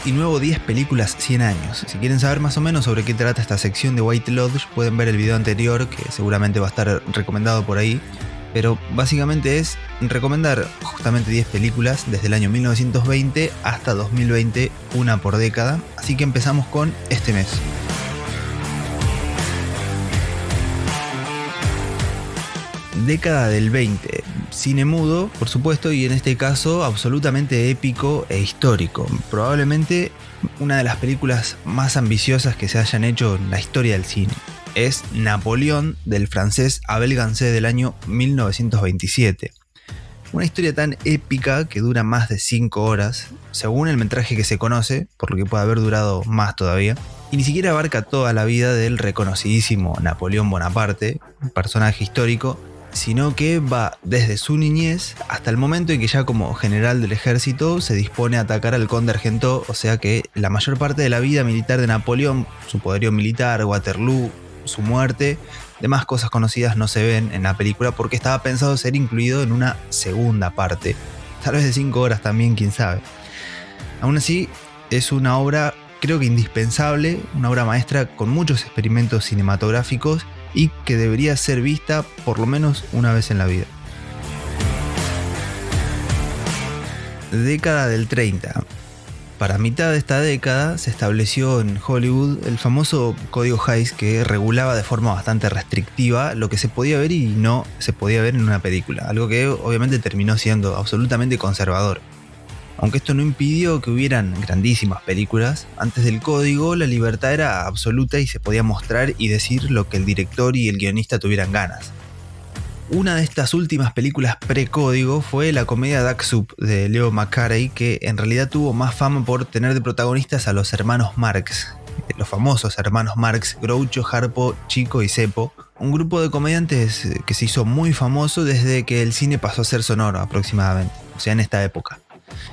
y nuevo 10 películas 100 años. Si quieren saber más o menos sobre qué trata esta sección de White Lodge, pueden ver el video anterior, que seguramente va a estar recomendado por ahí. Pero básicamente es recomendar justamente 10 películas desde el año 1920 hasta 2020, una por década. Así que empezamos con este mes. Década del 20, cine mudo, por supuesto, y en este caso absolutamente épico e histórico. Probablemente una de las películas más ambiciosas que se hayan hecho en la historia del cine. Es Napoleón, del francés Abel Gance, del año 1927. Una historia tan épica que dura más de 5 horas, según el metraje que se conoce, por lo que puede haber durado más todavía. Y ni siquiera abarca toda la vida del reconocidísimo Napoleón Bonaparte, un personaje histórico, sino que va desde su niñez hasta el momento en que ya como general del ejército se dispone a atacar al conde Argentó, o sea que la mayor parte de la vida militar de Napoleón, su poderío militar, Waterloo, su muerte, demás cosas conocidas no se ven en la película porque estaba pensado ser incluido en una segunda parte, tal vez de 5 horas también, quién sabe. Aún así, es una obra creo que indispensable, una obra maestra con muchos experimentos cinematográficos y que debería ser vista por lo menos una vez en la vida. Década del 30. Para mitad de esta década se estableció en Hollywood el famoso Código Hays, que regulaba de forma bastante restrictiva lo que se podía ver y no se podía ver en una película, algo que obviamente terminó siendo absolutamente conservador. Aunque esto no impidió que hubieran grandísimas películas, antes del código la libertad era absoluta y se podía mostrar y decir lo que el director y el guionista tuvieran ganas. Una de estas últimas películas pre-código fue la comedia Duck Soup de Leo McCarey, que en realidad tuvo más fama por tener de protagonistas a los hermanos Marx, los famosos hermanos Marx, Groucho, Harpo, Chico y Cepo, un grupo de comediantes que se hizo muy famoso desde que el cine pasó a ser sonoro aproximadamente, o sea en esta época.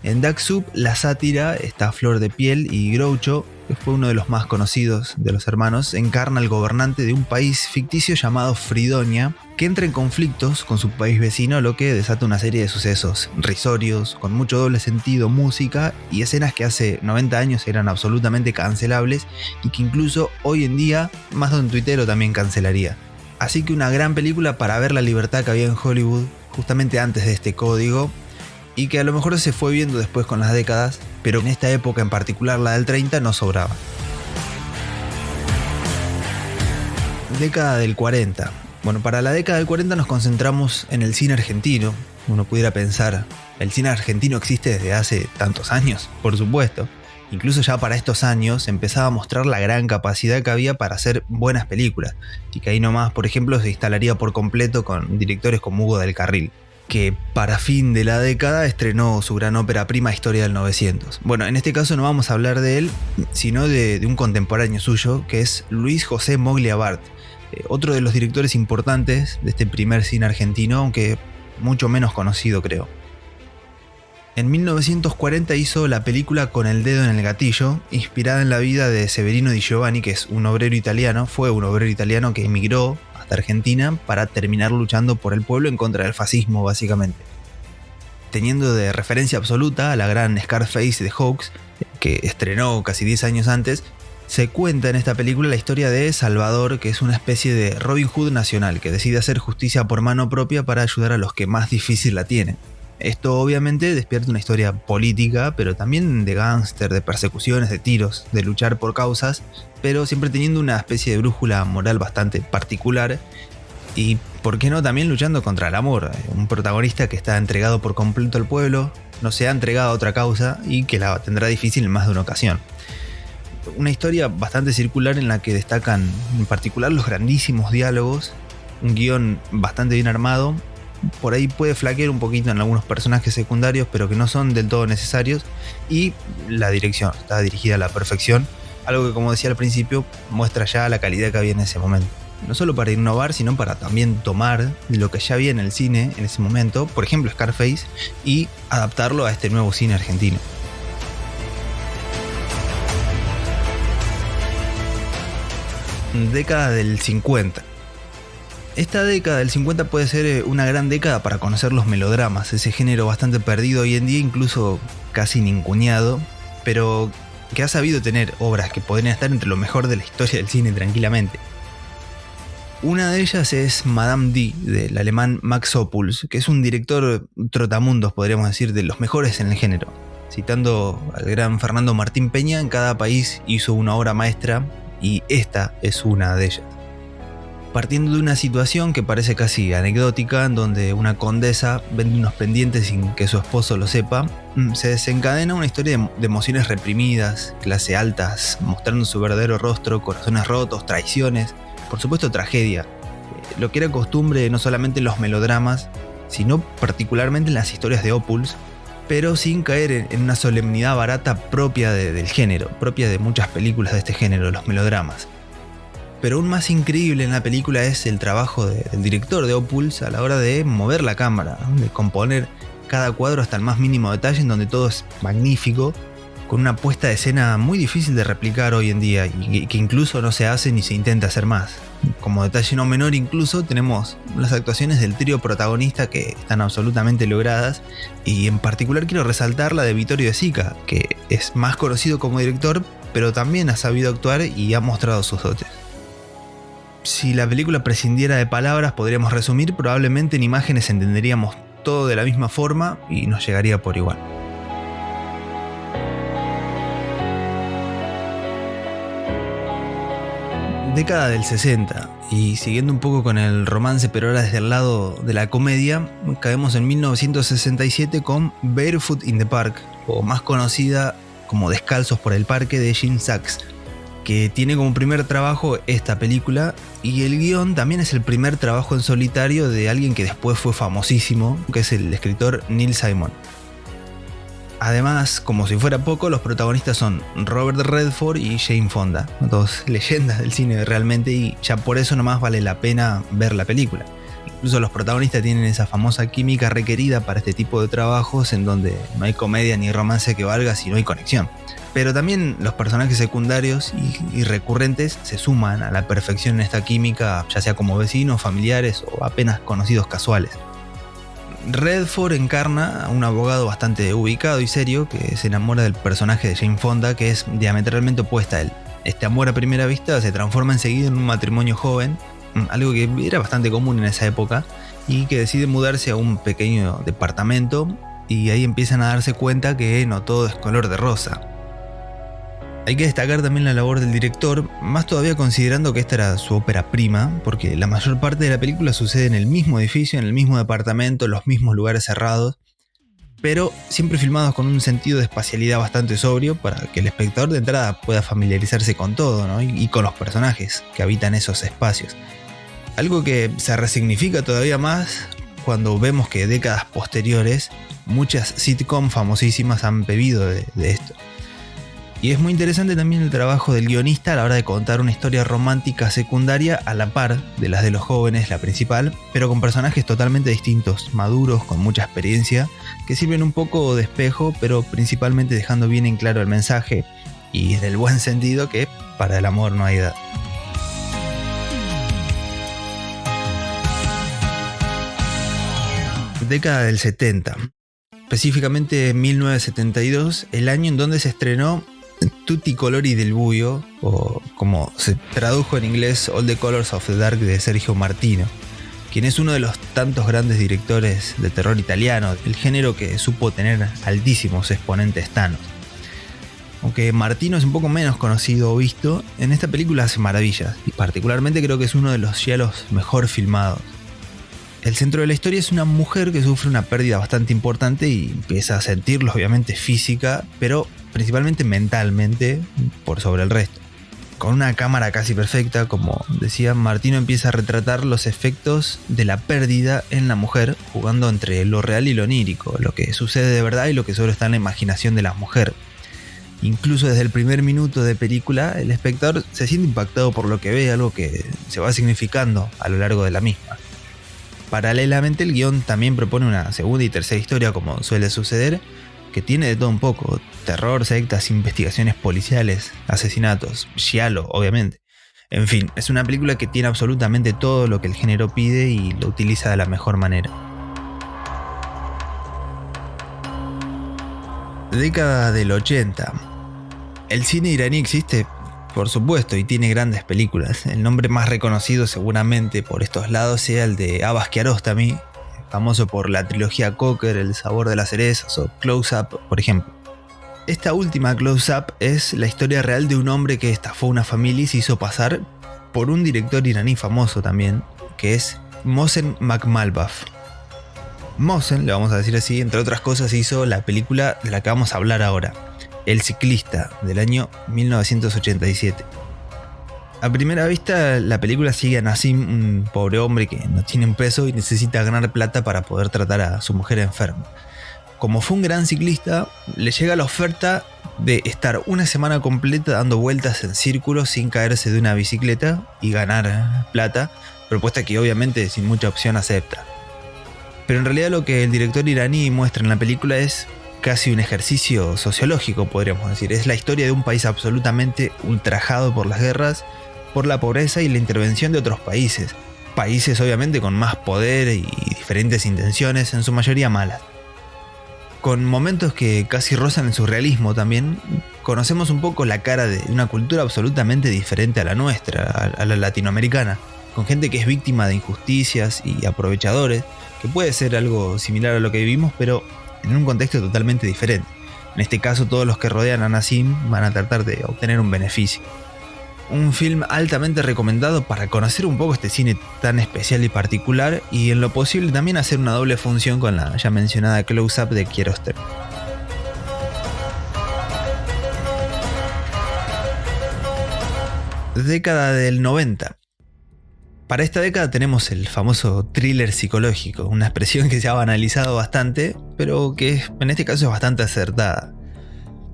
En Duck Soup la sátira está a flor de piel y Groucho, que fue uno de los más conocidos de los hermanos, encarna al gobernante de un país ficticio llamado Fridonia, que entra en conflictos con su país vecino, lo que desata una serie de sucesos risorios, con mucho doble sentido, música y escenas que hace 90 años eran absolutamente cancelables y que incluso hoy en día más de un tuitero también cancelaría. Así que una gran película para ver la libertad que había en Hollywood justamente antes de este código, y que a lo mejor se fue viendo después con las décadas, pero en esta época en particular, la del 30, no sobraba. Década del 40. Bueno, para la década del 40 nos concentramos en el cine argentino. Uno pudiera pensar, ¿el cine argentino existe desde hace tantos años? Por supuesto. Incluso ya para estos años empezaba a mostrar la gran capacidad que había para hacer buenas películas, y que ahí nomás, por ejemplo, se instalaría por completo con directores como Hugo del Carril, que para fin de la década estrenó su gran ópera prima Historia del 900. Bueno, en este caso no vamos a hablar de él, sino de un contemporáneo suyo, que es Luis José Moglia Bart, otro de los directores importantes de este primer cine argentino, aunque mucho menos conocido creo. En 1940 hizo la película Con el dedo en el gatillo, inspirada en la vida de Severino Di Giovanni, que es fue un obrero italiano que emigró hasta Argentina para terminar luchando por el pueblo en contra del fascismo, básicamente. Teniendo de referencia absoluta a la gran Scarface de Hawks, que estrenó casi 10 años antes, se cuenta en esta película la historia de Salvador, que es una especie de Robin Hood nacional, que decide hacer justicia por mano propia para ayudar a los que más difícil la tienen. Esto obviamente despierta una historia política, pero también de gángster, de persecuciones, de tiros, de luchar por causas, pero siempre teniendo una especie de brújula moral bastante particular y, ¿por qué no?, también luchando contra el amor. Un protagonista que está entregado por completo al pueblo, no se ha entregado a otra causa y que la tendrá difícil en más de una ocasión. Una historia bastante circular en la que destacan en particular los grandísimos diálogos, un guión bastante bien armado. Por ahí puede flaquear un poquito en algunos personajes secundarios, pero que no son del todo necesarios, y la dirección está dirigida a la perfección, algo que, como decía al principio, muestra ya la calidad que había en ese momento. No solo para innovar, sino para también tomar lo que ya había en el cine en ese momento, por ejemplo Scarface, y adaptarlo a este nuevo cine argentino. Década del 50. Esta década del 50 puede ser una gran década para conocer los melodramas, ese género bastante perdido hoy en día, incluso casi ninguneado, pero que ha sabido tener obras que podrían estar entre lo mejor de la historia del cine tranquilamente. Una de ellas es Madame D, del alemán Max Ophüls, que es un director trotamundos, podríamos decir, de los mejores en el género. Citando al gran Fernando Martín Peña, en cada país hizo una obra maestra y esta es una de ellas. Partiendo de una situación que parece casi anecdótica, en donde una condesa vende unos pendientes sin que su esposo lo sepa, se desencadena una historia de emociones reprimidas, clase altas, mostrando su verdadero rostro, corazones rotos, traiciones, por supuesto tragedia, lo que era costumbre no solamente en los melodramas, sino particularmente en las historias de Ophüls, pero sin caer en una solemnidad barata propia del género, propia de muchas películas de este género, los melodramas. Pero aún más increíble en la película es el trabajo del director de Ophüls a la hora de mover la cámara, de componer cada cuadro hasta el más mínimo detalle, en donde todo es magnífico, con una puesta de escena muy difícil de replicar hoy en día y que incluso no se hace ni se intenta hacer más. Como detalle no menor incluso tenemos las actuaciones del trío protagonista que están absolutamente logradas, y en particular quiero resaltar la de Vittorio De Sica, que es más conocido como director pero también ha sabido actuar y ha mostrado sus dotes. Si la película prescindiera de palabras, podríamos resumir, probablemente en imágenes entenderíamos todo de la misma forma y nos llegaría por igual. Década del 60, y siguiendo un poco con el romance pero ahora desde el lado de la comedia, caemos en 1967 con Barefoot in the Park, o más conocida como Descalzos por el Parque, de Jim Sachs, que tiene como primer trabajo esta película, y el guión también es el primer trabajo en solitario de alguien que después fue famosísimo, que es el escritor Neil Simon. Además, como si fuera poco, los protagonistas son Robert Redford y Jane Fonda, dos leyendas del cine realmente, y ya por eso nomás vale la pena ver la película. Incluso los protagonistas tienen esa famosa química requerida para este tipo de trabajos, en donde no hay comedia ni romance que valga si no hay conexión. Pero también los personajes secundarios y recurrentes se suman a la perfección en esta química, ya sea como vecinos, familiares o apenas conocidos casuales. Redford encarna a un abogado bastante ubicado y serio que se enamora del personaje de Jane Fonda, que es diametralmente opuesta a él. Este amor a primera vista se transforma enseguida en un matrimonio joven, algo que era bastante común en esa época, y que decide mudarse a un pequeño departamento, y ahí empiezan a darse cuenta que no todo es color de rosa. Hay que destacar también la labor del director, más todavía considerando que esta era su ópera prima, porque la mayor parte de la película sucede en el mismo edificio, en el mismo departamento, en los mismos lugares cerrados, pero siempre filmados con un sentido de espacialidad bastante sobrio para que el espectador de entrada pueda familiarizarse con todo, ¿no? y con los personajes que habitan esos espacios. Algo que se resignifica todavía más cuando vemos que décadas posteriores muchas sitcom famosísimas han bebido de esto. Y es muy interesante también el trabajo del guionista a la hora de contar una historia romántica secundaria a la par de las de los jóvenes, la principal, pero con personajes totalmente distintos, maduros, con mucha experiencia, que sirven un poco de espejo, pero principalmente dejando bien en claro el mensaje, y en el buen sentido que para el amor no hay edad. Década del 70, específicamente 1972, el año en donde se estrenó Tutti Colori del Buio, o como se tradujo en inglés, All the Colors of the Dark, de Sergio Martino, quien es uno de los tantos grandes directores de terror italiano, el género que supo tener altísimos exponentes tanos. Aunque Martino es un poco menos conocido o visto, en esta película hace maravillas, y particularmente creo que es uno de los giallos mejor filmados. El centro de la historia es una mujer que sufre una pérdida bastante importante y empieza a sentirlo, obviamente física, pero principalmente mentalmente por sobre el resto. Con una cámara casi perfecta, como decía, Martino empieza a retratar los efectos de la pérdida en la mujer, jugando entre lo real y lo onírico, lo que sucede de verdad y lo que solo está en la imaginación de la mujer. Incluso desde el primer minuto de película, el espectador se siente impactado por lo que ve, algo que se va significando a lo largo de la misma. Paralelamente, el guión también propone una segunda y tercera historia, como suele suceder, que tiene de todo un poco: terror, sectas, investigaciones policiales, asesinatos, giallo, obviamente. En fin, es una película que tiene absolutamente todo lo que el género pide y lo utiliza de la mejor manera. Década del 80. El cine iraní existe, por supuesto, y tiene grandes películas. El nombre más reconocido seguramente por estos lados sea el de Abbas Kiarostami, famoso por la trilogía Cocker, El sabor de las cerezas o Close Up, por ejemplo. Esta última, Close Up, es la historia real de un hombre que estafó a una familia y se hizo pasar por un director iraní famoso también, que es Mohsen Makhmalbaf. Mohsen, le vamos a decir así, entre otras cosas hizo la película de la que vamos a hablar ahora, El ciclista, del año 1987. A primera vista, la película sigue a Nassim, un pobre hombre que no tiene un peso y necesita ganar plata para poder tratar a su mujer enferma. Como fue un gran ciclista, le llega la oferta de estar una semana completa dando vueltas en círculos sin caerse de una bicicleta y ganar plata, propuesta que obviamente sin mucha opción acepta. Pero en realidad lo que el director iraní muestra en la película es casi un ejercicio sociológico, podríamos decir. Es la historia de un país absolutamente ultrajado por las guerras, por la pobreza y la intervención de otros países. Países obviamente con más poder y diferentes intenciones, en su mayoría malas. Con momentos que casi rozan el surrealismo también, conocemos un poco la cara de una cultura absolutamente diferente a la nuestra, a la latinoamericana, con gente que es víctima de injusticias y aprovechadores, que puede ser algo similar a lo que vivimos, pero en un contexto totalmente diferente. En este caso, todos los que rodean a Nassim van a tratar de obtener un beneficio. Un film altamente recomendado para conocer un poco este cine tan especial y particular, y en lo posible también hacer una doble función con la ya mencionada Close Up de Kiarostami. Década del 90. Para esta década tenemos el famoso thriller psicológico, una expresión que se ha banalizado bastante, pero que en este caso es bastante acertada.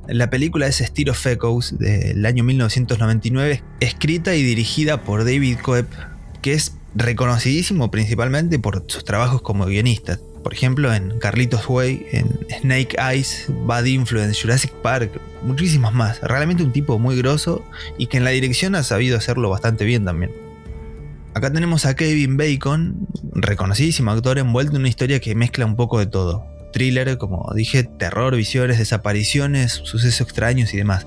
La película es Stir of Echoes del año 1999, escrita y dirigida por David Koepp, que es reconocidísimo principalmente por sus trabajos como guionista. Por ejemplo, en Carlitos Way, en Snake Eyes, Bad Influence, Jurassic Park, muchísimas más. Realmente un tipo muy grosso y que en la dirección ha sabido hacerlo bastante bien también. Acá tenemos a Kevin Bacon, reconocidísimo actor, envuelto en una historia que mezcla un poco de todo. Thriller, como dije, terror, visiones, desapariciones, sucesos extraños y demás.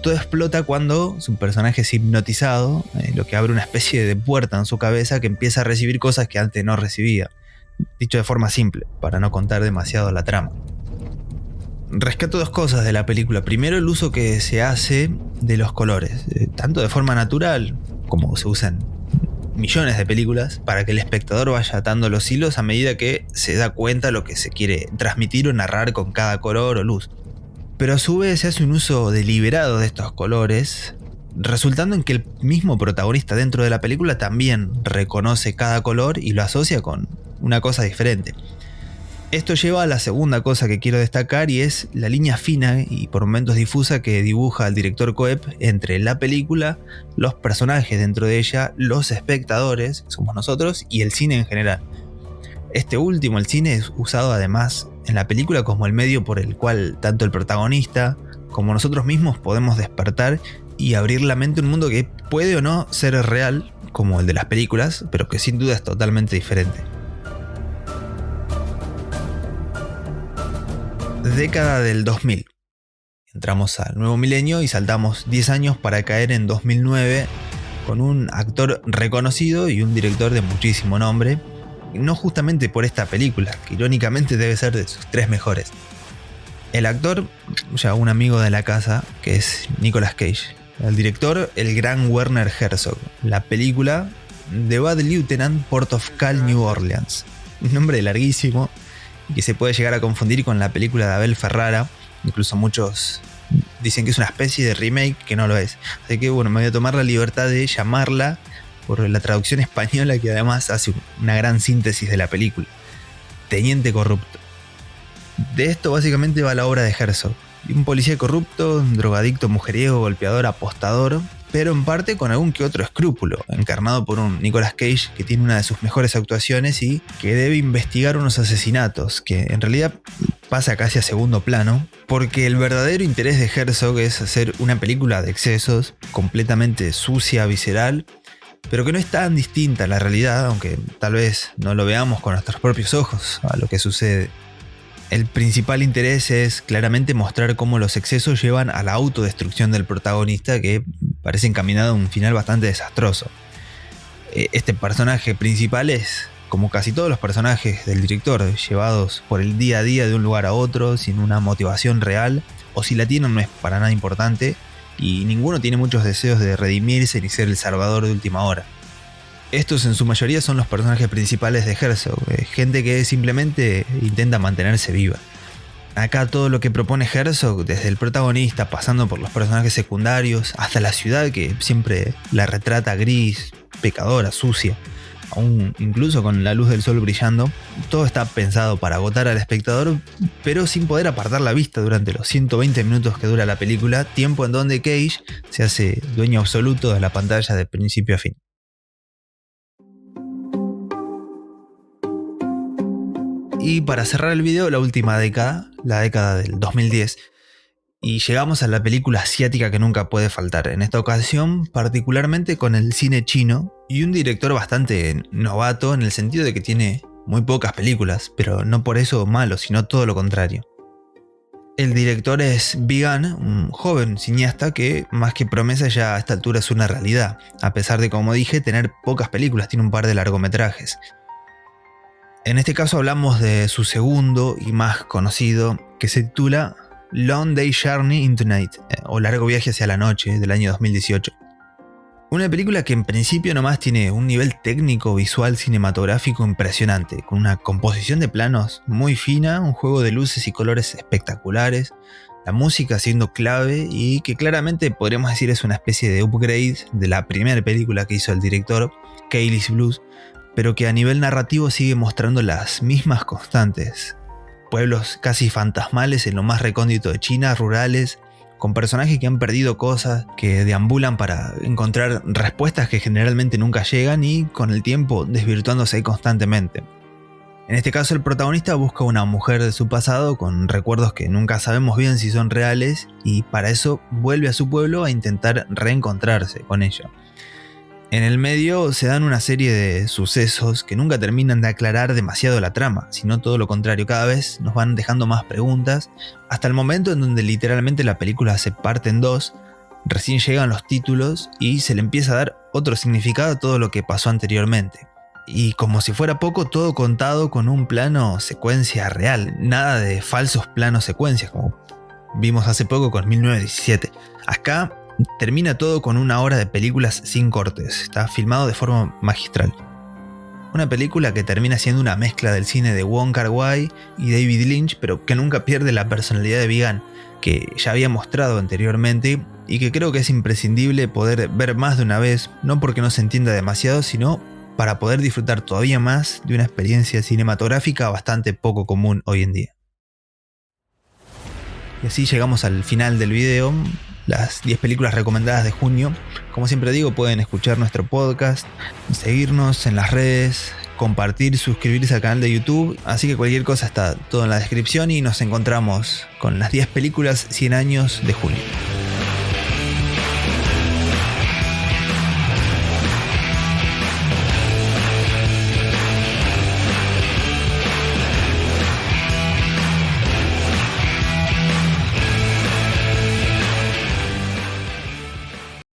Todo explota cuando su personaje es hipnotizado, lo que abre una especie de puerta en su cabeza que empieza a recibir cosas que antes no recibía. Dicho de forma simple, para no contar demasiado la trama. Rescato dos cosas de la película. Primero, el uso que se hace de los colores, tanto de forma natural, como se usan millones de películas, para que el espectador vaya atando los hilos a medida que se da cuenta de lo que se quiere transmitir o narrar con cada color o luz. Pero a su vez se hace un uso deliberado de estos colores, resultando en que el mismo protagonista dentro de la película también reconoce cada color y lo asocia con una cosa diferente. Esto lleva a la segunda cosa que quiero destacar, y es la línea fina y por momentos difusa que dibuja el director Koepp entre la película, los personajes dentro de ella, los espectadores, que somos nosotros, y el cine en general. Este último, el cine, es usado además en la película como el medio por el cual tanto el protagonista como nosotros mismos podemos despertar y abrir la mente a un mundo que puede o no ser real, como el de las películas, pero que sin duda es totalmente diferente. Década del 2000. Entramos al nuevo milenio y saltamos 10 años para caer en 2009 con un actor reconocido y un director de muchísimo nombre, no justamente por esta película, que irónicamente debe ser de sus 3 mejores. El actor, ya un amigo de la casa, que es Nicolas Cage. El director, el gran Werner Herzog. La película, The Bad Lieutenant, Port of Call, New Orleans. Un nombre larguísimo y que se puede llegar a confundir con la película de Abel Ferrara. Incluso muchos dicen que es una especie de remake, que no lo es. Así que bueno, me voy a tomar la libertad de llamarla por la traducción española, que además hace una gran síntesis de la película. Teniente corrupto. De esto básicamente va la obra de Herzog. Un policía corrupto, un drogadicto, mujeriego, golpeador, apostador, pero en parte con algún que otro escrúpulo, encarnado por un Nicolas Cage que tiene una de sus mejores actuaciones y que debe investigar unos asesinatos, que en realidad pasa casi a segundo plano, porque el verdadero interés de Herzog es hacer una película de excesos, completamente sucia, visceral, pero que no es tan distinta a la realidad, aunque tal vez no lo veamos con nuestros propios ojos a lo que sucede. El principal interés es claramente mostrar cómo los excesos llevan a la autodestrucción del protagonista, que parece encaminado a un final bastante desastroso. Este personaje principal es, como casi todos los personajes del director, llevados por el día a día de un lugar a otro sin una motivación real, o si la tienen no es para nada importante, y ninguno tiene muchos deseos de redimirse ni ser el salvador de última hora. Estos en su mayoría son los personajes principales de Herzog, gente que simplemente intenta mantenerse viva. Acá todo lo que propone Herzog, desde el protagonista, pasando por los personajes secundarios, hasta la ciudad que siempre la retrata gris, pecadora, sucia, aún incluso con la luz del sol brillando, todo está pensado para agotar al espectador, pero sin poder apartar la vista durante los 120 minutos que dura la película, tiempo en donde Cage se hace dueño absoluto de la pantalla de principio a fin. Y para cerrar el video, la última década, la década del 2010, y llegamos a la película asiática que nunca puede faltar, en esta ocasión particularmente con el cine chino y un director bastante novato en el sentido de que tiene muy pocas películas, pero no por eso malo, sino todo lo contrario. El director es Bi Gan, un joven cineasta que más que promesa ya a esta altura es una realidad, a pesar de, como dije, tener pocas películas, tiene un par de largometrajes. En este caso hablamos de su segundo y más conocido, que se titula Long Day Journey into Night, o Largo Viaje hacia la Noche, del año 2018. Una película que en principio nomás tiene un nivel técnico, visual, cinematográfico impresionante, con una composición de planos muy fina, un juego de luces y colores espectaculares, la música siendo clave y que claramente podríamos decir es una especie de upgrade de la primera película que hizo el director, Kaylee's Blues, pero que a nivel narrativo sigue mostrando las mismas constantes. Pueblos casi fantasmales en lo más recóndito de China, rurales, con personajes que han perdido cosas, que deambulan para encontrar respuestas que generalmente nunca llegan y con el tiempo desvirtuándose constantemente. En este caso el protagonista busca una mujer de su pasado con recuerdos que nunca sabemos bien si son reales y para eso vuelve a su pueblo a intentar reencontrarse con ella. En el medio se dan una serie de sucesos que nunca terminan de aclarar demasiado la trama, sino todo lo contrario, cada vez nos van dejando más preguntas, hasta el momento en donde literalmente la película se parte en dos, recién llegan los títulos y se le empieza a dar otro significado a todo lo que pasó anteriormente. Y como si fuera poco, todo contado con un plano secuencia real, nada de falsos planos secuencias como vimos hace poco con 1917. Acá termina todo con 1 hora de películas sin cortes, está filmado de forma magistral. Una película que termina siendo una mezcla del cine de Wong Kar-wai y David Lynch, pero que nunca pierde la personalidad de Bi Gan, que ya había mostrado anteriormente y que creo que es imprescindible poder ver más de una vez, no porque no se entienda demasiado, sino para poder disfrutar todavía más de una experiencia cinematográfica bastante poco común hoy en día. Y así llegamos al final del video, las 10 películas recomendadas de junio. Como siempre digo, pueden escuchar nuestro podcast, seguirnos en las redes, compartir, suscribirse al canal de YouTube, así que cualquier cosa está todo en la descripción y nos encontramos con las 10 películas 100 años de junio.